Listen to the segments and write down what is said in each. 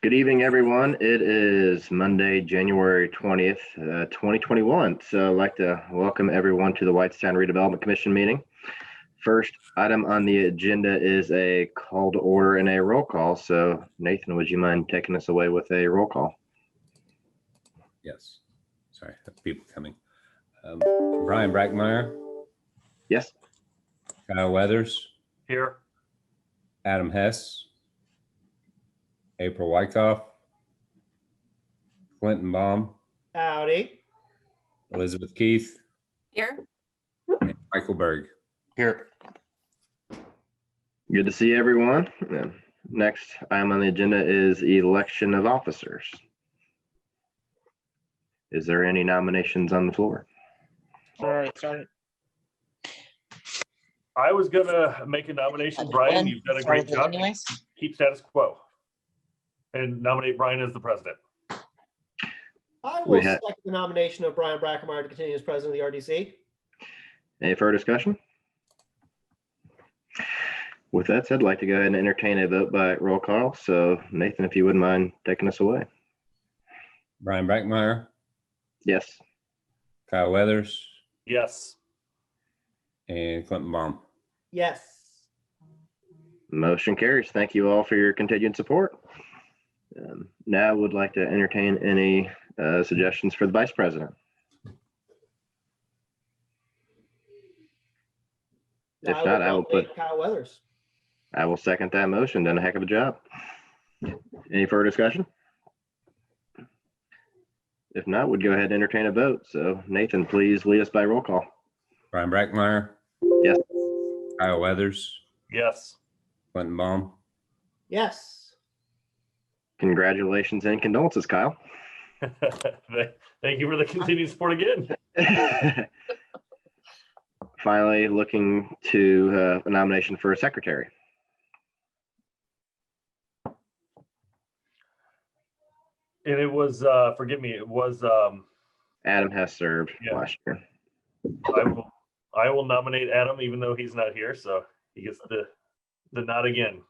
Good evening, everyone. It is Monday, January 20th, 2021. So I'd like to welcome everyone to the Whitestown Redevelopment Commission meeting. First item on the agenda is a call to order and a roll call. So Nathan, would you mind taking us away with a roll call? Yes. Sorry, I have people coming. Brian Brackmeyer. Yes. Kyle Weathers. Here. Adam Hess. April Wyckoff. Clinton Baum. Howdy. Elizabeth Keith. Here. And Michael Berg. Here. Good to see everyone. Next item on the agenda is election of officers. Is there any nominations on the floor? All right, sorry. I was gonna make a nomination. Brian, you've done a great job. Anyways, Keep status quo. And nominate Brian as the president. I We will had- second the nomination of Brian Brackemeyer to continue as president of the RDC. Any further discussion? With that said, I'd like to go ahead and entertain a vote by roll call. So Nathan, if you wouldn't mind taking us away. Brian Brackmeyer. Yes. Kyle Weathers. Yes. And Clinton Baum. Yes. Motion carries. Thank you all for your continued support. Now I would like to entertain any suggestions for the vice president. If not, I will nominate Kyle Weathers. I will second that motion. Done a heck of a job. Any further discussion? If not, we'd go ahead and entertain a vote. So Nathan, please lead us by roll call. Brian Brackmeyer. Yes. Kyle Weathers. Yes. Clinton Baum. Yes. Congratulations and condolences, Kyle. Thank you for the continued support again. Finally, looking to a nomination for a secretary. And it was, forgive me, it was, Adam has served Yeah. last year. I will nominate Adam even though he's not here. So he gets the nod again.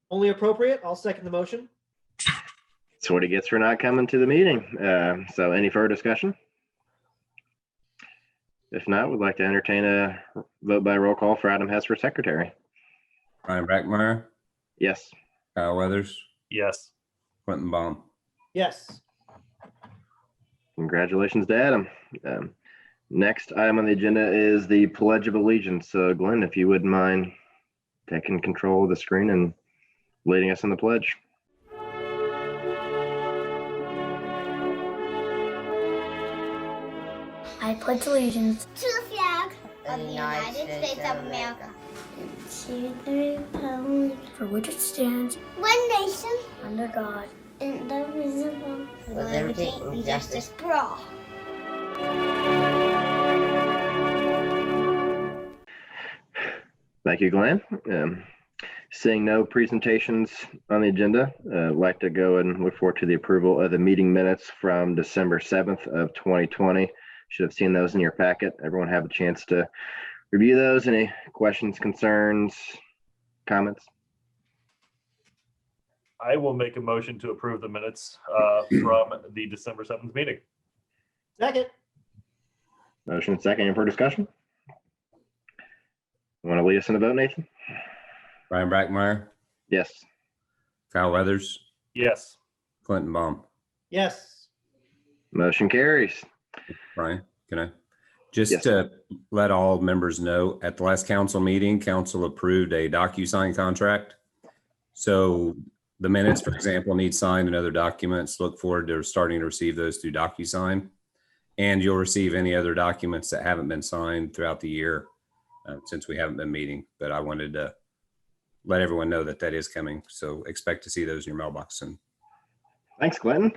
Only appropriate. I'll second the motion. That's what he gets for not coming to the meeting. So any further discussion? If not, we'd like to entertain a vote by roll call for Adam Hess for secretary. Brian Brackmeyer. Yes. Kyle Weathers. Yes. Clinton Baum. Yes. Congratulations to Adam. Next item on the agenda is the Pledge of Allegiance. So Glenn, if you wouldn't mind taking control of the screen and leading us in the pledge. I pledge allegiance to the flag of the United States of America, to the republic for which it stands, one nation, under God, indivisible, with liberty and justice for all. Thank you, Glenn. Seeing no presentations on the agenda, I'd like to go and look forward to the approval of the meeting minutes from December 7th of 2020. Should have seen those in your packet. Everyone have a chance to review those. Any questions, concerns, comments? I will make a motion to approve the minutes from the December 7th meeting. Second. Motion second. Any further discussion? Want to lead us in the vote, Nathan? Brian Brackmeyer. Yes. Kyle Weathers. Yes. Clinton Baum. Yes. Motion carries. Brian, can I? Just Yes. to let all members know, at the last council meeting, council approved a DocuSign contract. So the minutes, for example, need signed and other documents. Look forward to starting to receive those through DocuSign. And you'll receive any other documents that haven't been signed throughout the year since we haven't been meeting. But I wanted to let everyone know that that is coming. So expect to see those in your mailbox soon. Thanks, Clinton.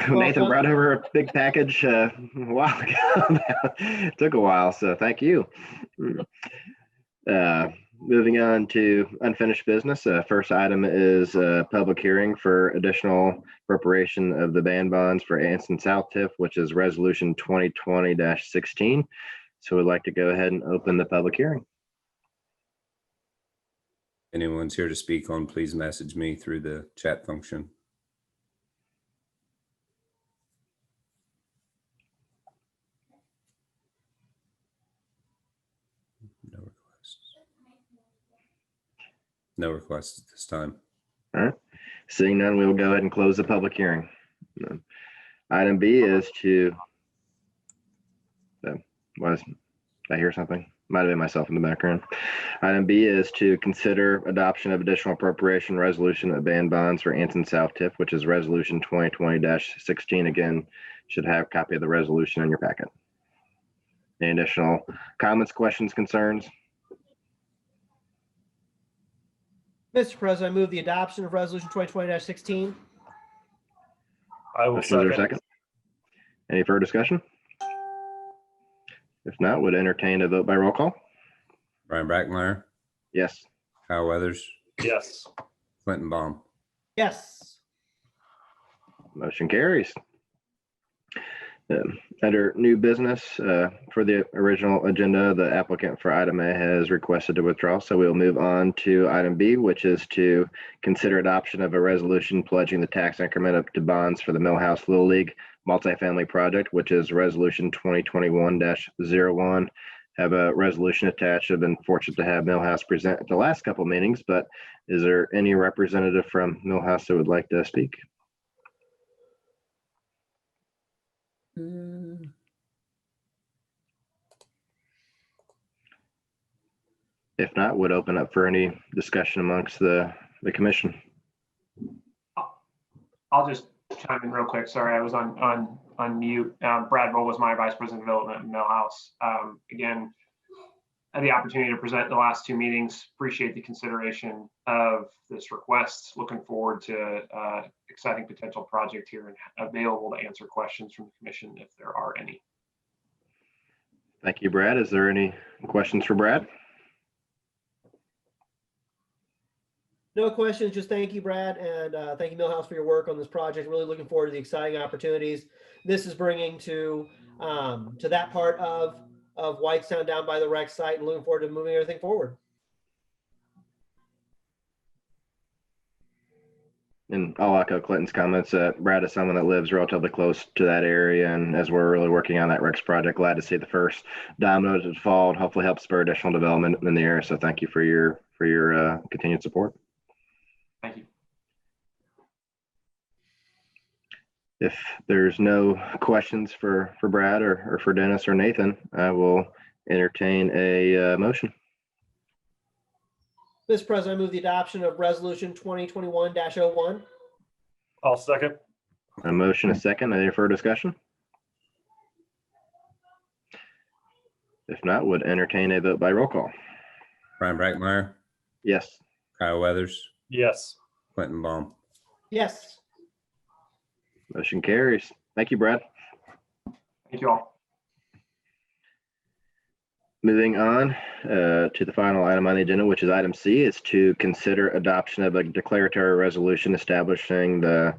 Nathan brought over a big package a while ago. It took a while, so thank you. Moving on to unfinished business. First item is a public hearing for additional appropriation of the band bonds for Anson South TIF, which is resolution 2020-16. So we'd like to go ahead and open the public hearing. Anyone's here to speak on, please message me through the chat function. No requests. No requests at this time. All right. Seeing none, we will go ahead and close the public hearing. Item B is to, I hear something? Might have been myself in the background. Item B is to consider adoption of additional appropriation resolution of band bonds for Anson South Tip, which is resolution 2020-16. Again, should have a copy of the resolution in your packet. Any additional comments, questions, concerns? Mr. President, I move the adoption of resolution 2020-16. I will Motion, is there a second. second? Any further discussion? If not, would entertain a vote by roll call. Brian Brackmeyer, Yes. Kyle Weathers, Yes. Clinton Baum. Yes. Motion carries. Under new business, for the original agenda, the applicant for item A has requested to withdraw. So we'll move on to item B, which is to consider adoption of a resolution pledging the tax increment up to bonds for the Millhouse Little League multifamily project, which is resolution 2021-01. Have a resolution attached. I've been fortunate to have Millhouse present at the last couple meetings, but is there any representative from Millhouse that would like to speak? If not, would open up for any discussion amongst the commission. I'll just chime in real quick. Sorry, I was on mute. Brad Bull was my Vice President of Development in Millhouse. Again, I had the opportunity to present the last two meetings. Appreciate the consideration of this request. Looking forward to exciting potential project here and available to answer questions from the commission if there are any. Thank you, Brad. Is there any questions for Brad? No questions. Just thank you, Brad, and thank you, Millhouse, for your work on this project. Really looking forward to the exciting opportunities this is bringing to that part of Whitestown down by the rec site, and looking forward to moving everything forward. And I'll echo Clinton's comments. Brad is someone that lives relatively close to that area, and as we're really working on that Rex project, glad to see the first dominoes have fallen. Hopefully, help spur additional development in the area. So, thank you for your continued support. Thank you. If there's no questions for Brad or for Dennis or Nathan, I will entertain a motion. Mr. President, I move the adoption of resolution 2021-01. I'll second. A motion, a second. Any further discussion? If not, would entertain a vote by roll call. Brian Brackmeyer, Yes. Kyle Weathers, Yes. Clinton Baum. Yes. Motion carries. Thank you, Brad. Thank you all. Moving on to the final item on the agenda, which is item C, is to consider adoption of a declaratory resolution establishing the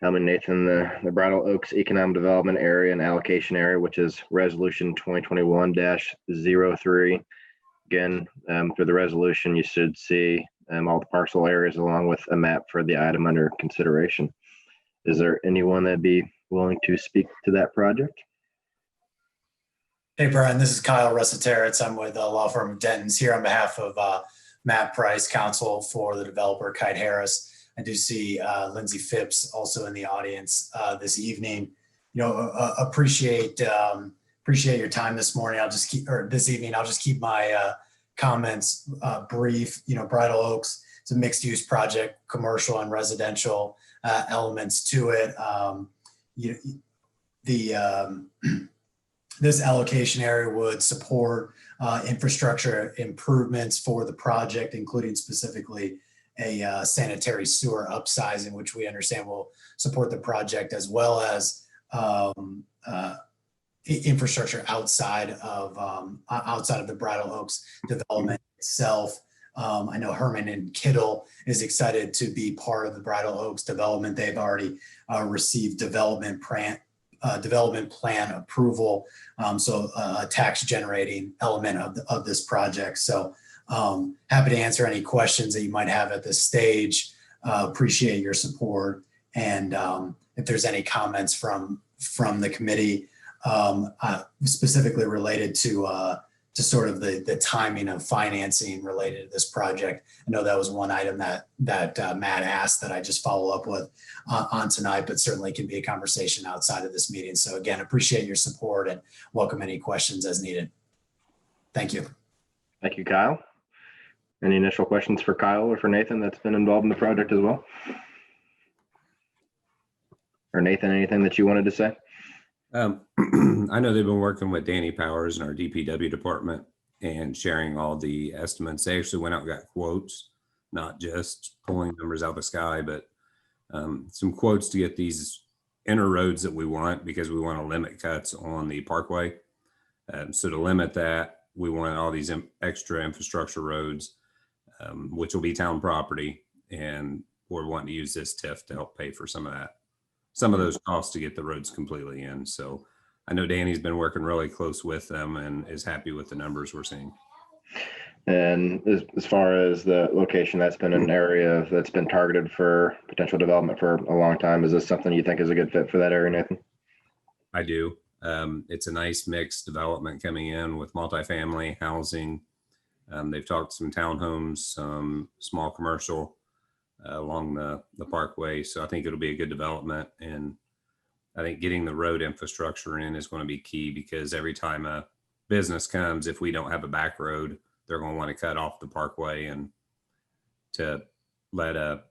Bridal Oaks Economic Development Area and Allocation Area, which is resolution 2021-03. Again, for the resolution, you should see all the parcel areas along with a map for the item under consideration. Is there anyone that'd be willing to speak to that project? Hey, Brian, this is Kyle Russateritz. I'm with the law firm of Dentons here on behalf of Matt Price, counsel for the developer Kite Harris. I do see Lindsay Phipps also in the audience this evening. Appreciate your time this morning. This evening. I'll just keep my comments brief. Bridal Oaks, it's a mixed use project, commercial and residential elements to it. This allocation area would support infrastructure improvements for the project, including specifically a sanitary sewer upsizing, which we understand will support the project, as well as infrastructure outside of the Bridal Oaks development itself. I know Herman and Kittle is excited to be part of the Bridal Oaks development. They've already received development plan approval, so a tax generating element of this project. So Happy to answer any questions that you might have at this stage. Appreciate your support. And if there's any comments from the committee, specifically related to sort of the timing of financing related to this project. I know that was one item that Matt asked that I just follow up with on tonight, but certainly can be a conversation outside of this meeting. So again, appreciate your support and welcome any questions as needed. Thank you. Thank you, Kyle. Any initial questions for Kyle or for Nathan that's been involved in the project as well? Or Nathan, anything that you wanted to say? I know they've been working with Danny Powers in our DPW department and sharing all the estimates. They actually went out and got quotes, not just pulling numbers out of the sky, but some quotes to get these inner roads that we want, because we want to limit cuts on the parkway. So to limit that, we want all these extra infrastructure roads, which will be town property. And we're wanting to use this TIF to help pay for some of those costs to get the roads completely in. So I know Danny's been working really close with them and is happy with the numbers we're seeing. And as far as the location, that's been an area that's been targeted for potential development for a long time. Is this something you think is a good fit for that area, Nathan? I do. It's a nice mixed development coming in with multifamily housing. They've talked some townhomes, some small commercial along the parkway. So I think it'll be a good development. And I think getting the road infrastructure in is going to be key, because every time a business comes, if we don't have a back road, they're going to want to cut off the parkway, and to let a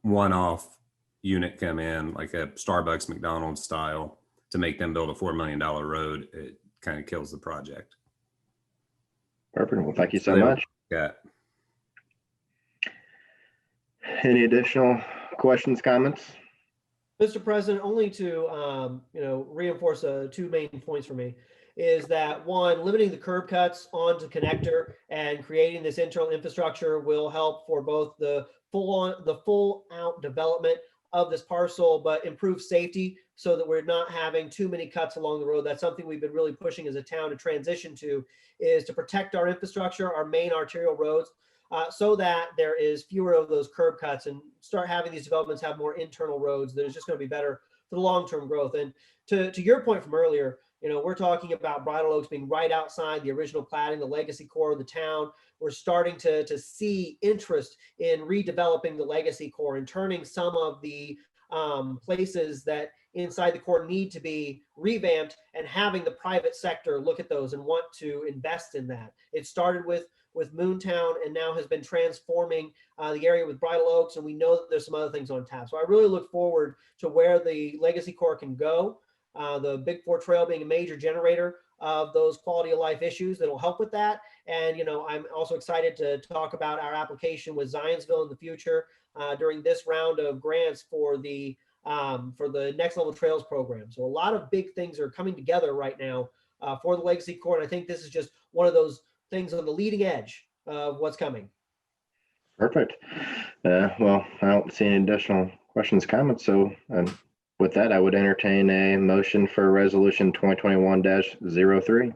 one-off unit come in like a Starbucks, McDonald's style to make them build a $4 million road, it kind of kills the project. Perfect. Well, thank you so much. Yeah. Any additional questions, comments? Mr. President, only to reinforce two main points for me is that, one, limiting the curb cuts onto connector and creating this internal infrastructure will help for both the full out development of this parcel, but improve safety so that we're not having too many cuts along the road. That's something we've been really pushing as a town to transition to, is to protect our infrastructure, our main arterial roads, so that there is fewer of those curb cuts, and start having these developments have more internal roads. That is just going to be better for the long-term growth. And to your point from earlier, we're talking about Bridal Oaks being right outside the original platting, the legacy core of the town. We're starting to see interest in redeveloping the legacy core and turning some of the places that inside the core need to be revamped, and having the private sector look at those and want to invest in that. It started with Moontown and now has been transforming the area with Bridal Oaks, and we know that there's some other things on tap. So I really look forward to where the legacy core can go. The Big Four Trail being a major generator of those quality of life issues that'll help with that. And, I'm also excited to talk about our application with Zionsville in the future during this round of grants for the Next Level Trails program. So a lot of big things are coming together right now for the legacy core. And I think this is just one of those things on the leading edge of what's coming. Perfect. Well, I don't see any additional questions, comments. So with that, I would entertain a motion for resolution 2021-03.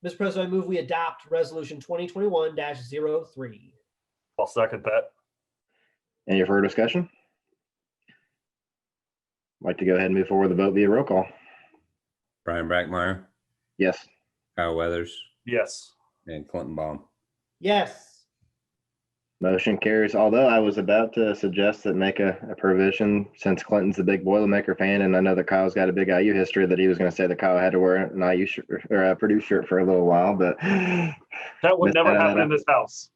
Mr. President, I move we adopt resolution 2021-03. I'll second that. Any further discussion? I'd like to go ahead and move forward with the vote via roll call. Brian Brackmeyer, Yes. Kyle Weathers, Yes. and Clinton Baum. Yes. Motion carries. Although I was about to suggest that make a provision, since Clinton's the big Boilermaker fan, and I know that Kyle's got a big IU history, that he was going to say that Kyle had to wear an IU shirt or a Purdue shirt for a little while, but that would never happen in this house.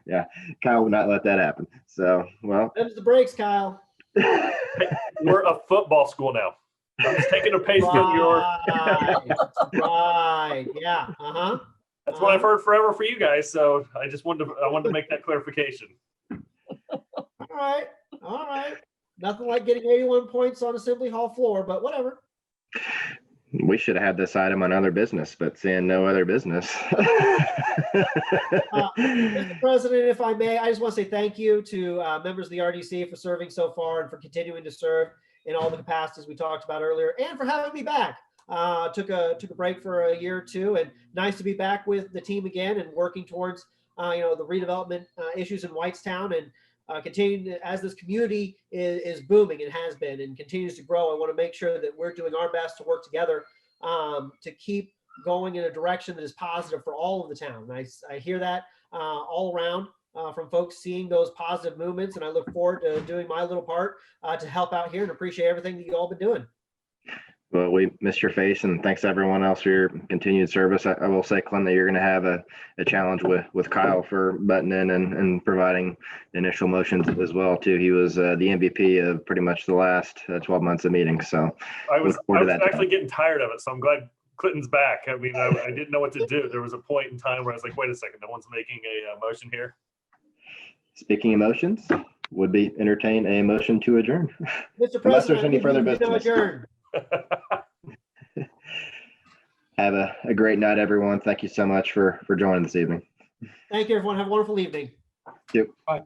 Yeah, Kyle would not let that happen. So, well, Them's the breaks, Kyle. Hey, we're a football school now. I'm just taking a page from your. Right. Yeah. That's what I've heard forever for you guys. So I wanted to make that clarification. All right. Nothing like getting 81 points on Assembly Hall floor, but whatever. we should have had this item on other business, but seeing no other business. Mr. President, if I may, I just want to say thank you to members of the RDC for serving so far and for continuing to serve in all the capacities we talked about earlier, and for having me back. took a break for a year or two, and nice to be back with the team again and working towards the redevelopment issues in Whitestown, and continuing as this community is booming and has been and continues to grow. I want to make sure that we're doing our best to work together to keep going in a direction that is positive for all of the town. And I hear that all around from folks seeing those positive movements, and I look forward to doing my little part to help out here and appreciate everything that you all been doing. Well, we missed your face, and thanks to everyone else for your continued service. I will say, Clint, that you're going to have a challenge with Kyle for butting in and providing initial motions as well too. He was the MVP of pretty much the last 12 months of meetings. So I was actually getting tired of it. So I'm glad Clinton's back. I mean, I didn't know what to do. There was a point in time where I was like, wait a second, no one's making a motion here. Speaking of motions, would be entertain a motion to adjourn. Mr. President, Unless there's any further business. Adjourn. Have a great night, everyone. Thank you so much for joining this evening. Thank you, everyone. Have a wonderful evening. Yep. Bye.